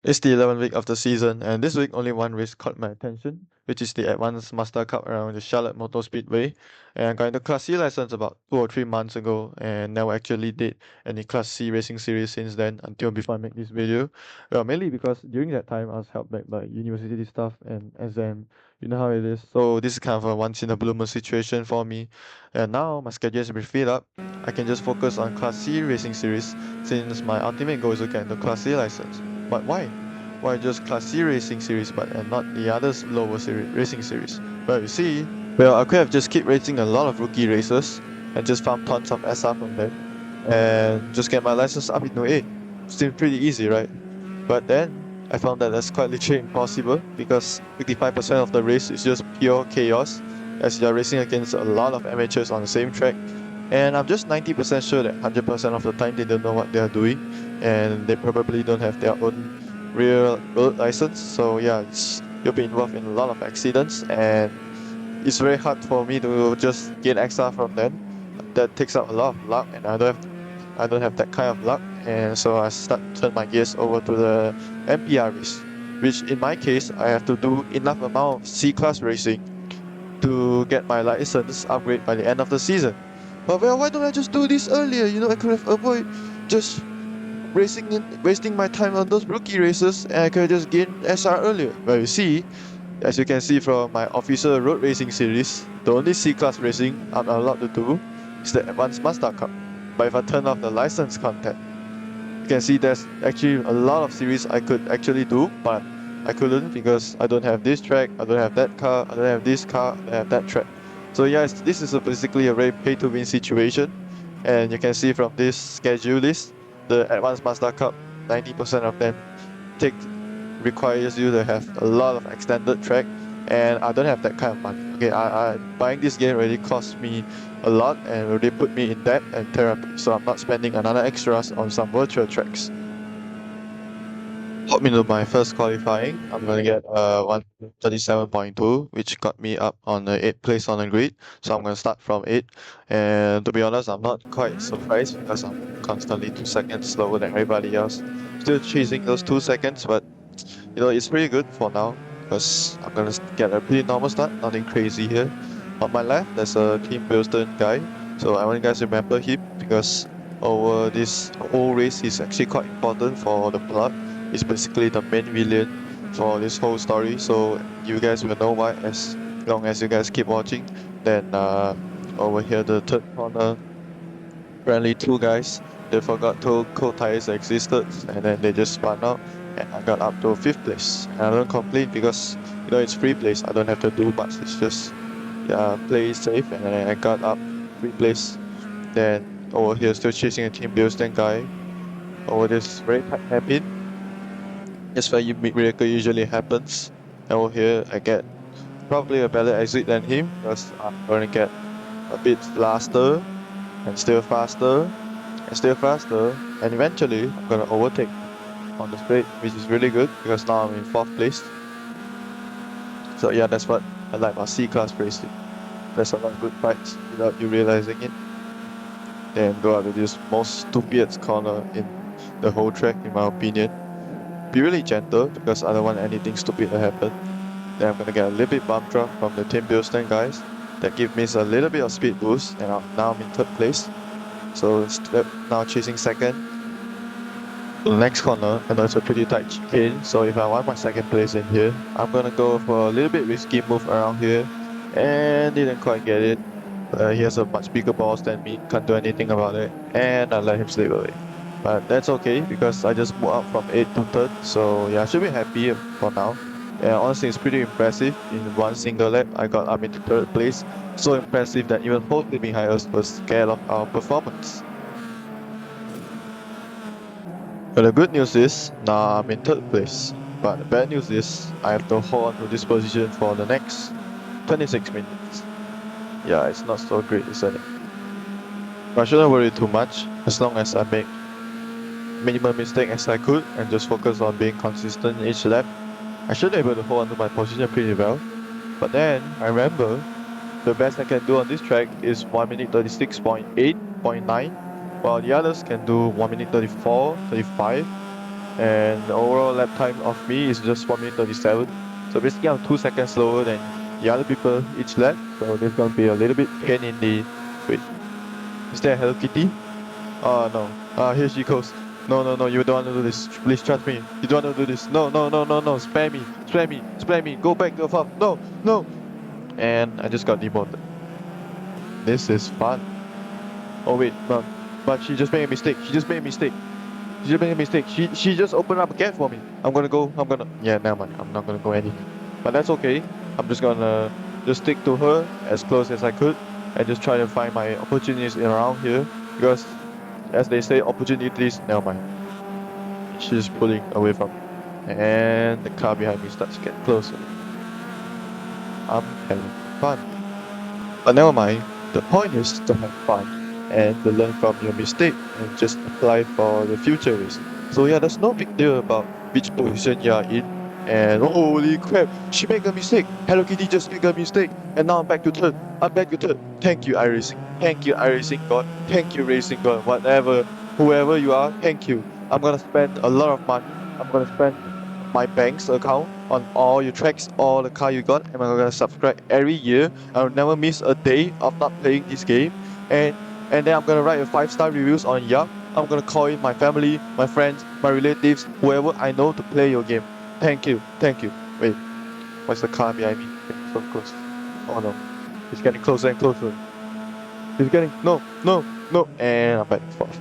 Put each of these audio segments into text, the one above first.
It's the 11th week of the season, and this week only one race caught my attention, which is the Advanced Mazda Cup around the Charlotte Motor Speedway. And I got into Class C license about 2 or 3 months ago, and never actually did any Class C racing series since then until before I make this video. Well, mainly because during that time I was held back by university stuff and exam. You know how it is. So this is kind of a once in a blue moon situation for me. And now my schedule has been filled up. I can just focus on Class C racing series since my ultimate goal is to get into Class C license. But why? Why just Class C racing series but and not the others lower racing series? Well, you see, I could have just keep racing a lot of rookie races and just farm tons of SR from them and just get my license up into 8. Seems pretty easy, right? But then I found that that's quite literally impossible because 55% of the race is just pure chaos as you're racing against a lot of amateurs on the same track. And I'm just 90% sure that 100% of the time they don't know what they're doing and they probably don't have their own real road license. So yeah, you'll be involved in a lot of accidents and it's very hard for me to just get extra from them. That takes up a lot of luck and I don't have that kind of luck, and so I turn my gears over to the MPR race, which in my case I have to do enough amount of C-class racing to get my license upgrade by the end of the season. But well, why don't I just do this earlier? I could have avoided just wasting my time on those rookie races, and I could have just gained SR earlier. Well, you see, as you can see from my official road racing series, the only C-class racing I'm allowed to do is the Advanced Mazda Cup. But if I turn off the license content, you can see there's actually a lot of series I could actually do, but I couldn't because I don't have this track, I don't have that car, I don't have this car, I don't have that track. So yeah, this is basically a very pay-to-win situation, and you can see from this schedule list, the Advanced Mazda Cup, 90% of them take requires you to have a lot of extended track, and I don't have that kind of money. Okay, buying this game already cost me a lot and already put me in debt and therapy, so I'm not spending another extras on some virtual tracks. Hop into my first qualifying. I'm gonna get 137.2, which got me up on the 8th place on the grid. So I'm gonna start from 8. And to be honest, I'm not quite surprised because I'm constantly 2 seconds slower than everybody else. Still chasing those 2 seconds, but it's pretty good for now because I'm gonna get a pretty normal start, nothing crazy here. On my left, there's a Team Bilston guy, so I want you guys to remember him because over this whole race, he's actually quite important for the plot. He's basically the main villain for this whole story, so you guys will know why as long as you guys keep watching. Then over here, the third corner, apparently two guys, they forgot two cold tires existed and then they just spun out and I got up to 5th place. And I don't complain because it's free place. I don't have to do much. It's just play safe and then I got up 3rd place. Then over here still chasing a Team Bilston guy. Over this very tight hairpin. That's where miracle usually happens. And over here I get probably a better exit than him because I'm gonna get a bit faster and still faster and still faster, and eventually I'm gonna overtake on the straight, which is really good because now I'm in 4th place. So yeah, that's what I like about C-class racing. There's a lot of good fights without you realizing it. Then go out to this most stupidest corner in the whole track, in my opinion. Be really gentle because I don't want anything stupid to happen. Then I'm gonna get a little bit bump drop from the Team Bilston guys. That gives me a little bit of speed boost, and now I'm in 3rd place. So now chasing 2nd. The next corner, I know it's a pretty tight chicane, so if I want my 2nd place in here, I'm gonna go for a little bit risky move around here, and didn't quite get it. He has a much bigger balls than me, can't do anything about it, and I let him slip away. But that's okay because I just moved up from 8th to 3rd, so yeah, I should be happy for now. And honestly, it's pretty impressive. In one single lap, I got up into 3rd place. So impressive that even host behind us was scared of our performance. But the good news is, now I'm in 3rd place. But the bad news is, I have to hold on to this position for the next 26 minutes. Yeah, it's not so great, isn't it? But I shouldn't worry too much, as long as I make minimum mistake as I could and just focus on being consistent in each lap. I should be able to hold on to my position pretty well. But then, I remember, the best I can do on this track is 1 minute 36.8.9, while the others can do 1 minute 34, 35. and the overall lap time of me is just 1 minute 37. So basically I'm 2 seconds slower than the other people each lap. So there's gonna be a little bit pain in the wait. Is there a Hello Kitty? Oh no. Here she goes. No, no, no, you don't want to do this. Please trust me. You don't want to do this. No, no, no, no, no. Spare me. Spare me. Spare me. Go back to the farm. No, no. And I just got demoted. This is fun. Oh wait, no. But she just made a mistake. She just made a mistake. She just made a mistake. She just opened up a gap for me. Yeah, never mind. I'm not gonna go any. But that's okay. I'm just gonna just stick to her as close as I could and just try to find my opportunities around here. Because as they say, opportunities, never mind. She's pulling away from me. And the car behind me starts to get closer. I'm having fun. But never mind. The point is to have fun and to learn from your mistake and just apply for the future race. So yeah, there's no big deal about which position you are in. And holy crap, she made a mistake. Hello Kitty just made a mistake. And now I'm back to third. I'm back to third. Thank you, iRacing. Thank you, iRacing God. Thank you, Racing God. Whatever, whoever you are, thank you. I'm gonna spend a lot of money. I'm gonna spend my bank's account on all your tracks, all the car you got, and I'm gonna subscribe every year. I'll never miss a day of not playing this game, and then I'm gonna write a 5-star reviews on Yelp. I'm gonna call in my family, my friends, my relatives, whoever I know to play your game. Thank you, thank you. Wait, what's the car behind me? Getting so close. Oh no, it's getting closer and closer. It's getting no, no, no, and I'm back and forth.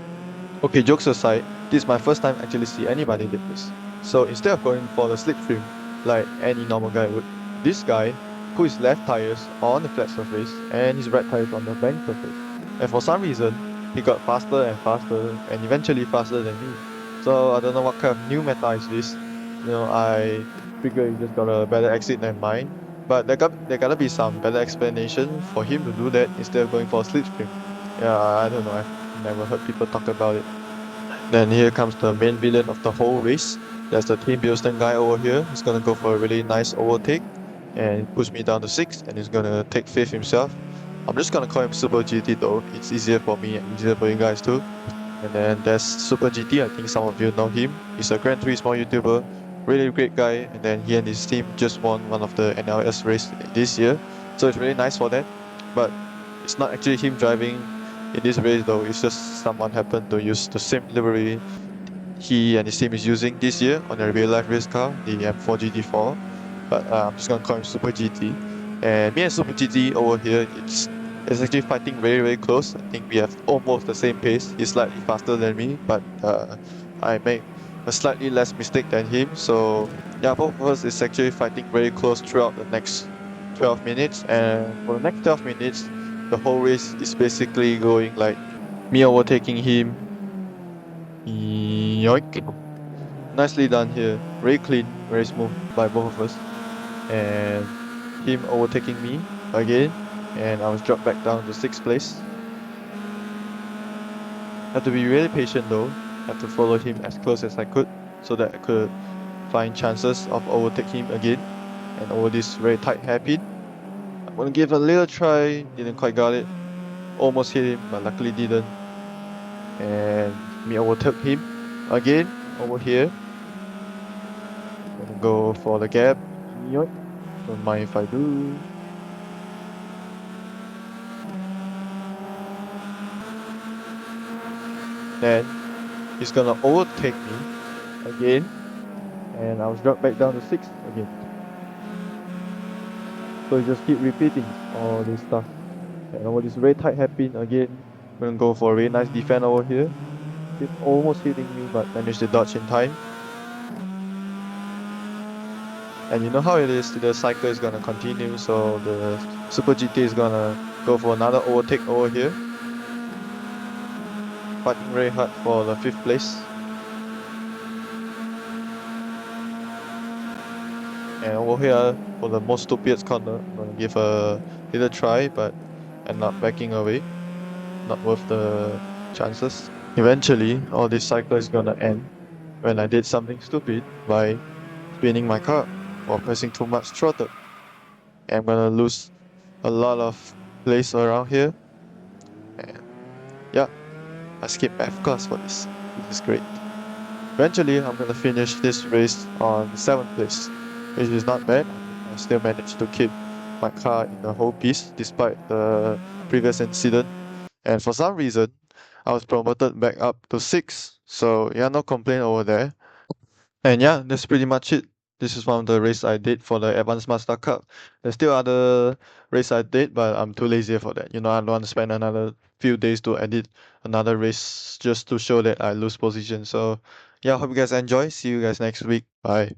Okay, jokes aside, this is my first time actually see anybody did this. So instead of going for the slipstream like any normal guy would, this guy put his left tires on the flat surface and his right tires on the bank surface. And for some reason, he got faster and faster and eventually faster than me. So I don't know what kind of new meta is this. I figure he just got a better exit than mine. But there gotta be some better explanation for him to do that instead of going for a slipstream. Yeah, I don't know. I've never heard people talk about it. Then here comes the main villain of the whole race. There's the Team Bilston guy over here. He's gonna go for a really nice overtake and push me down to 6th, and he's gonna take 5th himself. I'm just gonna call him Super GT though. It's easier for me and easier for you guys too. And then there's Super GT. I think some of you know him. He's a Gran Turismo YouTuber. Really great guy. And then he and his team just won one of the NLS race this year. So it's really nice for that. But it's not actually him driving in this race though. It's just someone happened to use the same livery he and his team is using this year on a real life race car, the M4 GT4. But I'm just gonna call him Super GT. And me and Super GT over here, it's actually fighting very, very close. I think we have almost the same pace. He's slightly faster than me, but I make a slightly less mistake than him. So yeah, both of us is actually fighting very close throughout the next 12 minutes. And for the next 12 minutes, the whole race is basically going like me overtaking him. Yoink. Nicely done here. Very clean, very smooth by both of us. And him overtaking me again. And I was dropped back down to 6th place. Have to be really patient though. Have to follow him as close as I could so that I could find chances of overtaking him again. And over this very tight hairpin. I'm gonna give a little try. Didn't quite got it. Almost hit him, but luckily didn't. And me overtook him again over here. Gonna go for the gap. Yoink. Don't mind if I do. Then he's gonna overtake me again, and I was dropped back down to 6th again. So you just keep repeating all this stuff. And over this very tight hairpin again, I'm gonna go for a very nice defend over here. It's almost hitting me, but managed to dodge in time. And you know how it is, the cycle is gonna continue, so the Super GT is gonna go for another overtake over here. Fighting very hard for the 5th place. And over here, for the most stupid corner, I'm gonna give a little try, but I'm not backing away. Not worth the chances. Eventually, all this cycle is gonna end when I did something stupid by spinning my car or pressing too much throttle. And I'm gonna lose a lot of place around here. And yeah, I skipped F class for this. This is great. Eventually, I'm gonna finish this race on seventh place, which is not bad. I still managed to keep my car in the whole piece despite the previous incident. And for some reason, I was promoted back up to six. So yeah, no complaint over there. And yeah, that's pretty much it. This is one of the race I did for the Advanced Mazda Cup. There's still other race I did, but I'm too lazy for that. I don't want to spend another few days to edit another race just to show that I lose position. So yeah, hope you guys enjoy. See you guys next week. Bye.